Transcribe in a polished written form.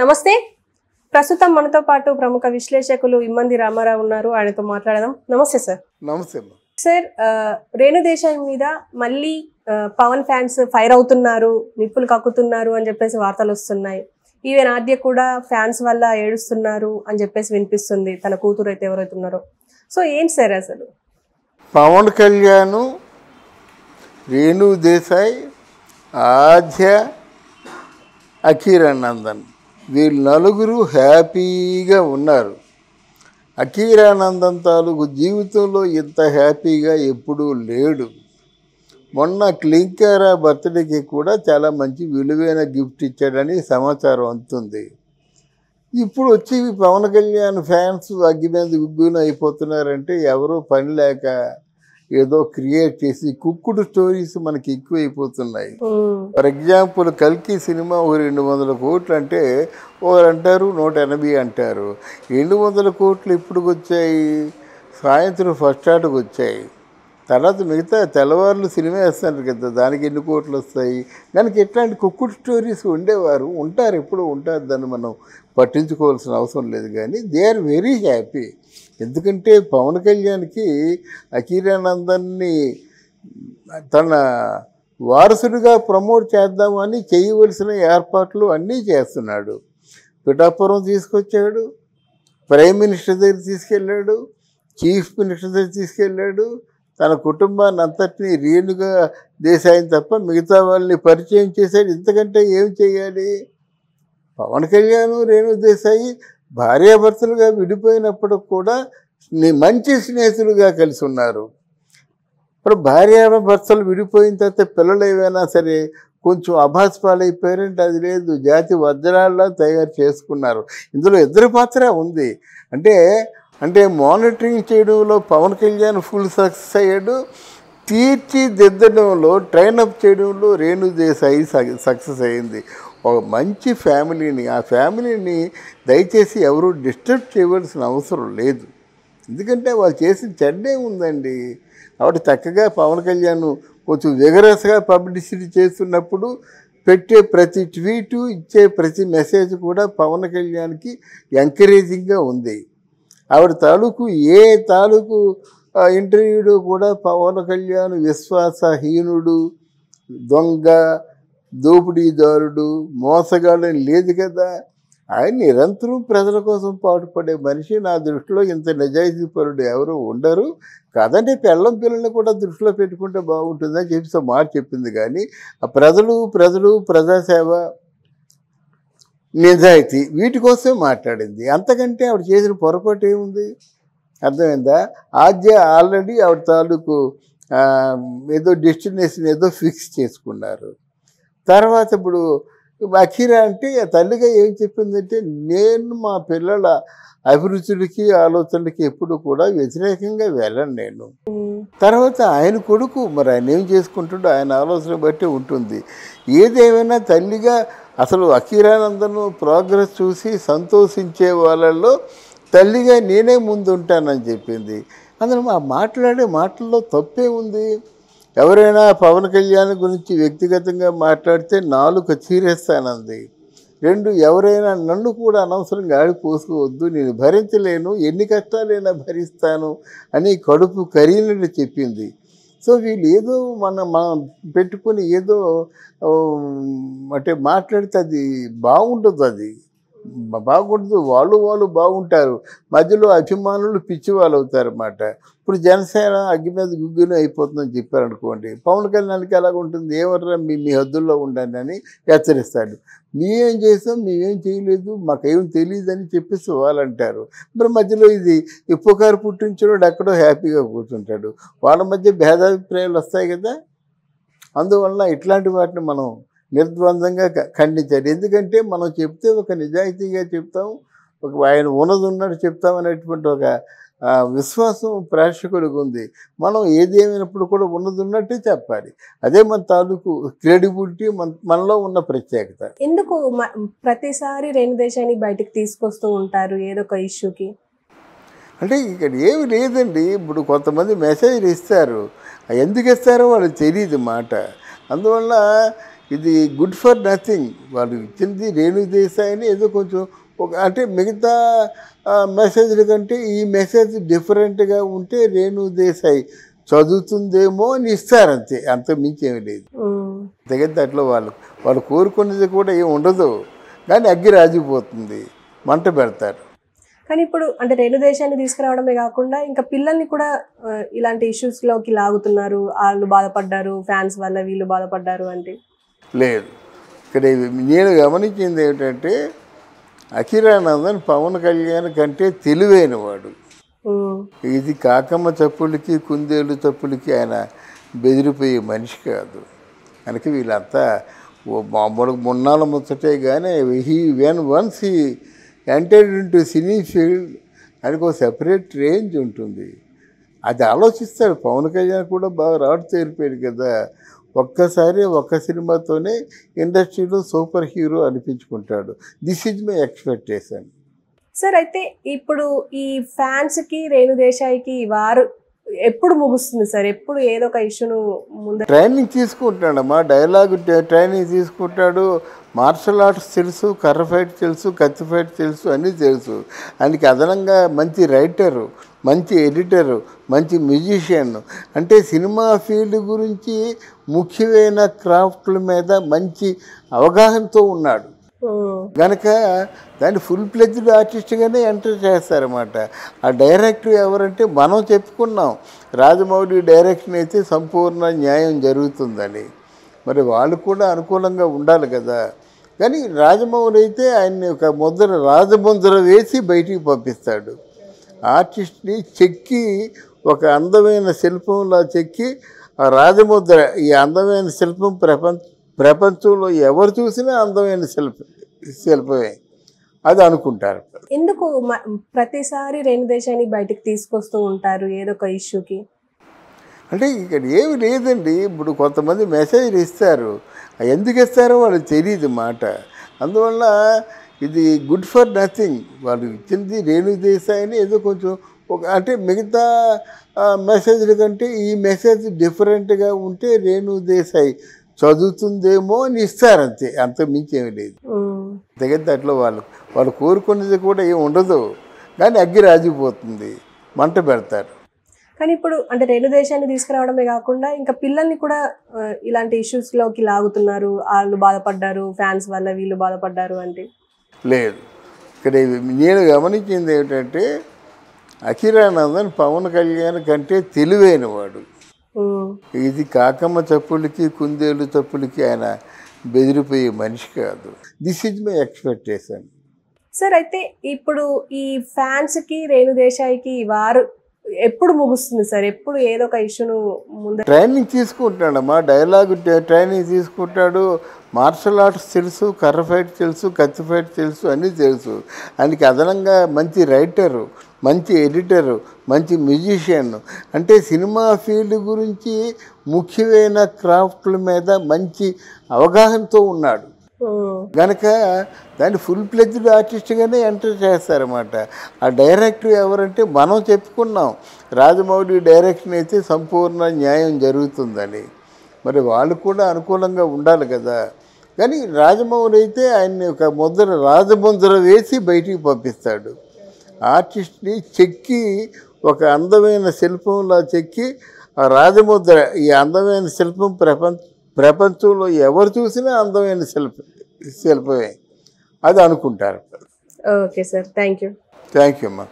నమస్తే. ప్రస్తుతం మనతో పాటు ప్రముఖ విశ్లేషకులు ఇమ్మంది రామారావు ఉన్నారు. ఆయనతో మాట్లాడదాం. నమస్తే సార్. నమస్తే సార్, రేణు దేశాయ్ మీద మళ్ళీ పవన్ ఫ్యాన్స్ ఫైర్ అవుతున్నారు, నిప్పులు కక్కుతున్నారు అని చెప్పేసి వార్తలు వస్తున్నాయి. ఈవెన్ ఆద్య కూడా ఫ్యాన్స్ వల్ల ఏడుస్తున్నారు అని చెప్పేసి వినిపిస్తుంది, తన కూతురు అయితే ఎవరైతే ఉన్నారో. సో ఏంటి సార్ అసలు? పవన్ కళ్యాణ్, రేణు దేశాయ్, ఆద్య, అఖీరానందన్ వీళ్ళు నలుగురు హ్యాపీగా ఉన్నారు. అఖీరానందన్ తాలూకు జీవితంలో ఇంత హ్యాపీగా ఎప్పుడూ లేడు. మొన్న క్లింకారా బర్త్డేకి కూడా చాలా మంచి విలువైన గిఫ్ట్ ఇచ్చాడని సమాచారం అందుతుంది. ఇప్పుడు వచ్చి పవన్ కళ్యాణ్ ఫ్యాన్స్ అగ్గి మీద గుగ్గున అయిపోతున్నారంటే ఎవరో పని లేక ఏదో క్రియేట్ చేసి కుక్కుడు స్టోరీస్ మనకి ఎక్కువైపోతున్నాయి. ఫర్ ఎగ్జాంపుల్ కల్కి సినిమా ఒక 200 కోట్లు అంటే ఒకరు అంటారు 180 అంటారు. 200 కోట్లు ఇప్పుడు వచ్చాయి, సాయంత్రం ఫస్ట్ హార్ట్కి వచ్చాయి. తర్వాత మిగతా తెల్లవారులు సినిమా వేస్తారు కదా, దానికి ఎన్ని కోట్లు వస్తాయి. దానికి ఎట్లాంటి కుక్కుడు స్టోరీస్ ఉండేవారు ఉంటారు, ఎప్పుడు ఉంటారు. దాన్ని మనం పట్టించుకోవాల్సిన అవసరం లేదు. కానీ దే ఆర్ వెరీ హ్యాపీ. ఎందుకంటే పవన్ కళ్యాణ్కి అఖీరానందన్ని తన వారసుడిగా ప్రమోట్ చేద్దామని చేయవలసిన ఏర్పాట్లు అన్నీ చేస్తున్నాడు. పిఠాపురం తీసుకొచ్చాడు, ప్రైమ్ మినిస్టర్ దగ్గర తీసుకెళ్ళాడు, చీఫ్ మినిస్టర్ దగ్గర తీసుకెళ్ళాడు. తన కుటుంబాన్ని అంతటినీ రేణుగా దేశాయిని తప్ప మిగతా వాళ్ళని పరిచయం చేశాడు. ఇంతకంటే ఏం చేయాలి? పవన్ కళ్యాణ్, రేణు దేశాయి భార్యాభర్తలుగా విడిపోయినప్పుడు కూడా మంచి స్నేహితులుగా కలిసి ఉన్నారు. ఇప్పుడు భార్యాభర్తలు విడిపోయిన తర్వాత పిల్లలు ఏవైనా సరే కొంచెం అభాస్పాలైపోయారంటే అది లేదు, జాతి వజ్రాల్లా తయారు చేసుకున్నారు. ఇందులో ఇద్దరి పాత్ర ఉంది. అంటే మానిటరింగ్ చేయడంలో పవన్ కళ్యాణ్ ఫుల్ సక్సెస్ అయ్యాడు. తీర్చిదిద్దడంలో, ట్రైనప్ చేయడంలో రేణు దేశాయి సక్సెస్ అయ్యింది. ఒక మంచి ఫ్యామిలీని, ఆ ఫ్యామిలీని దయచేసి ఎవరు డిస్టర్బ్ చేయవలసిన అవసరం లేదు. ఎందుకంటే వాళ్ళు చేసిన చెడ్డే ఉందండి. కాబట్టి చక్కగా పవన్ కళ్యాణ్ కొంచెం విగరస్గా పబ్లిసిటీ చేస్తున్నప్పుడు పెట్టే ప్రతి ట్వీటు, ఇచ్చే ప్రతి మెసేజ్ కూడా పవన్ కళ్యాణ్కి ఎంకరేజింగ్గా ఉంది. ఆవిడ తాలూకు ఏ తాలూకు ఇంటర్వ్యూలో కూడా పవన్ కళ్యాణ్ విశ్వాసహీనుడు, దొంగ, దోపిడీదారుడు, మోసగాడని లేదు కదా. ఆయన నిరంతరం ప్రజల కోసం పాటుపడే మనిషి. నా దృష్టిలో ఇంత నిజాయితీపరుడు ఎవరు ఉండరు. కాదంటే పెళ్ళం పిల్లల్ని కూడా దృష్టిలో పెట్టుకుంటే బాగుంటుందని చెప్పి మాట చెప్పింది. కానీ ఆ ప్రజలు ప్రజాసేవ, నిజాయితీ వీటి కోసమే మాట్లాడింది. అంతకంటే ఆవిడ చేసిన పొరపాటు ఏముంది? అర్థమైందా? ఆద్య ఆల్రెడీ ఆవిడ తాలూకు ఏదో డెస్టినేషన్ ఏదో ఫిక్స్ చేసుకున్నారు. తర్వాత ఇప్పుడు అఖీరా అంటే తల్లిగా ఏం చెప్పిందంటే, నేను మా పిల్లల అభిరుచులకి ఆలోచనలకి ఎప్పుడు కూడా వ్యతిరేకంగా వెళ్ళను నేను. తర్వాత ఆయన కొడుకు మరి ఆయన ఏం చేసుకుంటుండో ఆయన ఆలోచన బట్టి ఉంటుంది. ఏదేమైనా తల్లిగా అసలు అఖీరానందన్ ప్రోగ్రెస్ చూసి సంతోషించే వాళ్ళల్లో తల్లిగా నేనే ముందుంటానని చెప్పింది. అందులో మాట్లాడే మాటల్లో తప్పే ఉంది. ఎవరైనా పవన్ కళ్యాణ్ గురించి వ్యక్తిగతంగా మాట్లాడితే 4 చీరేస్తానంది. 2 ఎవరైనా నన్ను కూడా అనవసరంగా ఆడిపోసుకోవద్దు, నేను భరించలేను, ఎన్ని కష్టాలైనా భరిస్తాను అని కడుపు కరీనని చెప్పింది. సో వీళ్ళు ఏదో మనం పెట్టుకుని ఏదో అంటే మాట్లాడితే అది బాగుంటుంది. అది బాగుంటుంది. వాళ్ళు బాగుంటారు, మధ్యలో అభిమానులు పిచ్చి వాళ్ళు అవుతారు అన్నమాట. ఇప్పుడు జనసేన అగ్గి మీద గుగ్గున అయిపోతుందని చెప్పారనుకోండి, పవన్ కళ్యాణ్కి ఎలాగుంటుంది? ఏమర్రా మీ హద్దుల్లో ఉండండి అని హెచ్చరిస్తాడు. మేమేం చేసాం, మేమేం చేయలేదు, మాకేం తెలియదు అని చెప్పేసి వాళ్ళు అంటారు. మరి మధ్యలో ఇది ఉప్పుకారు పుట్టించినోడు ఎక్కడో హ్యాపీగా కూర్చుంటాడు. వాళ్ళ మధ్య భేదాభిప్రాయాలు వస్తాయి కదా. అందువల్ల ఇట్లాంటి వాటిని మనం నిర్ద్వందంగా ఖండించాలి. ఎందుకంటే మనం చెప్తే ఒక నిజాయితీగా చెప్తాం, ఆయన ఉన్నట్టు చెప్తాం అనేటువంటి ఒక విశ్వాసం ప్రేక్షకుడికి ఉంది. మనం ఏదేమైనప్పుడు కూడా ఉన్నట్టే చెప్పాలి. అదే మన తాలూకు క్రెడిబిలిటీ, మనలో ఉన్న ప్రత్యేకత. ఎందుకు ప్రతిసారి రేణు దేశాన్ని బయటకు తీసుకొస్తూ ఉంటారు ఏదో ఒక ఇష్యూకి? అంటే ఇక్కడ ఏమి లేదండి. ఇప్పుడు కొంతమంది మెసేజ్లు ఇస్తారు, ఎందుకు ఇస్తారో వాళ్ళకి తెలియదు మాట. అందువల్ల ఇది గుడ్ ఫర్ నథింగ్. వాళ్ళు ఇచ్చింది రేణు దేశాయిని ఏదో కొంచెం ఒక అంటే మిగతా మెసేజ్ల కంటే ఈ మెసేజ్ డిఫరెంట్గా ఉంటే రేణు దేశాయి చదువుతుందేమో అని ఇస్తారు అంతే, అంత మించి ఏమి లేదు. దగ్గర దాంట్లో వాళ్ళు కోరుకునేది కూడా ఏమి ఉండదు, కానీ అగ్గి రాజిపోతుంది, మంట పెడతారు. కానీ ఇప్పుడు అంటే రేణు దేశాన్ని తీసుకురావడమే కాకుండా ఇంకా పిల్లల్ని కూడా ఇలాంటి ఇష్యూస్లోకి లాగుతున్నారు. వాళ్ళు బాధపడ్డారు, ఫ్యాన్స్ వల్ల వీళ్ళు బాధపడ్డారు అంటే లేదు. ఇక్కడ నేను గమనించింది ఏమిటంటే అఖిరానందన్ పవన్ కళ్యాణ్ కంటే తెలివైన వాడు. ఇది కాకమ్మ తప్పులకి కుందేలు తప్పులకి ఆయన బెదిరిపోయే మనిషి కాదు. కనుక వీళ్ళంతా మామూలు మున్నాళ్ళ ముచ్చటే కానీ once he entered into cine field ఆయనకు ఒక సెపరేట్ రేంజ్ ఉంటుంది. అది ఆలోచిస్తాడు. పవన్ కళ్యాణ్ కూడా బాగా రాడు తేరిపోయాడు కదా, ఒక్కసారి ఒక్క సినిమాతోనే ఇండస్ట్రీలో సూపర్ హీరో అనిపించుకుంటాడు. This is my expectation. Sir అయితే ఇప్పుడు ఈ ఫ్యాన్స్కి రేణు దేశాయికి వారు ఎప్పుడు ముగుస్తుంది సార్? ఎప్పుడు ఏదో ఒక ఇష్యూను ముందు ట్రైనింగ్ తీసుకుంటాడమ్మా, డైలాగ్ ట్రైనింగ్ తీసుకుంటాడు. మార్షల్ ఆర్ట్స్ తెలుసు, కర్ర ఫైట్ తెలుసు, కత్తి ఫైట్ తెలుసు, అన్నీ తెలుసు. ఆయనకి అదనంగా మంచి రైటరు, మంచి ఎడిటరు, మంచి మ్యూజిషియన్. అంటే సినిమా ఫీల్డ్ గురించి ముఖ్యమైన క్రాఫ్ట్ల మీద మంచి అవగాహనతో ఉన్నాడు కనుక దాన్ని ఫుల్ ప్లెజ్డ్ ఆర్టిస్ట్గానే ఎంటర్ చేస్తారన్నమాట. ఆ డైరెక్టర్ ఎవరంటే మనం చెప్పుకున్నాం, రాజమౌళి డైరెక్షన్ అయితే సంపూర్ణ న్యాయం జరుగుతుందని. మరి వాళ్ళు కూడా అనుకూలంగా ఉండాలి కదా. కానీ రాజమౌళి అయితే ఆయన్ని ఒక రాజముద్ర వేసి బయటికి పంపిస్తాడు. ఆర్టిస్ట్ని చెక్కి ఒక అందమైన శిల్పంలా చెక్కి ఆ రాజముద్ర, ఈ అందమైన శిల్పం ప్రపంచంలో ఎవరు చూసినా అందమైన శిల్పమే అది అనుకుంటారు. ఎందుకు ప్రతిసారి రేణు దేశాన్ని బయటకు తీసుకొస్తూ ఉంటారు ఏదో ఒక ఇష్యూకి? అంటే ఇక్కడ ఏమి లేదండి. ఇప్పుడు కొంతమంది మెసేజ్లు ఇస్తారు, ఎందుకు ఇస్తారో వాళ్ళకి తెలియదు మాట. అందువల్ల ఇది గుడ్ ఫర్ నథింగ్. వాళ్ళు ఇచ్చింది రేణు దేశాయిని ఏదో కొంచెం ఒక అంటే మిగతా మెసేజ్ల కంటే ఈ మెసేజ్ డిఫరెంట్గా ఉంటే రేణు దేశాయి చదువుతుందేమో అని ఇస్తారు అంతే, అంత మించి ఏమి లేదు. దగ్గర దాంట్లో వాళ్ళు కోరుకునేది కూడా ఏమి ఉండదు, కానీ అగ్గి రాజిపోతుంది, మంట పెడతారు. కానీ ఇప్పుడు అంటే రేణు దేశాన్ని తీసుకురావడమే కాకుండా ఇంకా పిల్లల్ని కూడా ఇలాంటి ఇష్యూస్లోకి లాగుతున్నారు. వాళ్ళు బాధపడ్డారు, ఫ్యాన్స్ వల్ల వీళ్ళు బాధపడ్డారు అంటే లేదు. ఇక్కడ నేను గమనించింది ఏమిటంటే అఖిరానందన్ పవన్ కళ్యాణ్ కంటే తెలివైన వాడు. ఇది కాకమ్మ తప్పులకి కుందేలు తప్పులకి ఆయన బెదిరిపోయే మనిషి కాదు. This is my expectation. Sir అయితే ఇప్పుడు ఈ ఫ్యాన్స్కి రేణు దేశాయికి వారు ఎప్పుడు ముగుస్తుంది సార్? ఎప్పుడు ఏదో ఒక ఇష్యూను ముందు ట్రైనింగ్ తీసుకుంటాడమ్మా, డైలాగ్ ట్రైనింగ్ తీసుకుంటాడు. మార్షల్ ఆర్ట్స్ తెలుసు, కర్ర ఫైట్ తెలుసు, కత్తి ఫైట్ తెలుసు, అన్నీ తెలుసు. ఆయనకి అదనంగా మంచి రైటరు, మంచి ఎడిటరు, మంచి మ్యూజిషియన్. అంటే సినిమా ఫీల్డ్ గురించి ముఖ్యమైన క్రాఫ్ట్ల మీద మంచి అవగాహనతో ఉన్నాడు కనుక దాన్ని ఫుల్ ప్లెజ్డ్ ఆర్టిస్ట్గానే ఎంటర్ చేస్తారన్నమాట. ఆ డైరెక్టర్ ఎవరంటే మనం చెప్పుకున్నాం, రాజమౌళి డైరెక్షన్ అయితే సంపూర్ణ న్యాయం జరుగుతుందని. మరి వాళ్ళు కూడా అనుకూలంగా ఉండాలి కదా. కానీ రాజమౌళి అయితే ఆయన్ని ఒక రాజముద్ర వేసి బయటికి పంపిస్తాడు. ఆర్టిస్ట్ని చెక్కి ఒక అందమైన శిల్పంలా చెక్కి ఆ రాజముద్ర, ఈ అందమైన శిల్పం ప్రపంచంలో ఎవరు చూసినా అందమైన శిల్పమే అది అనుకుంటారు. ఓకే సార్, థ్యాంక్ యూ అమ్మా.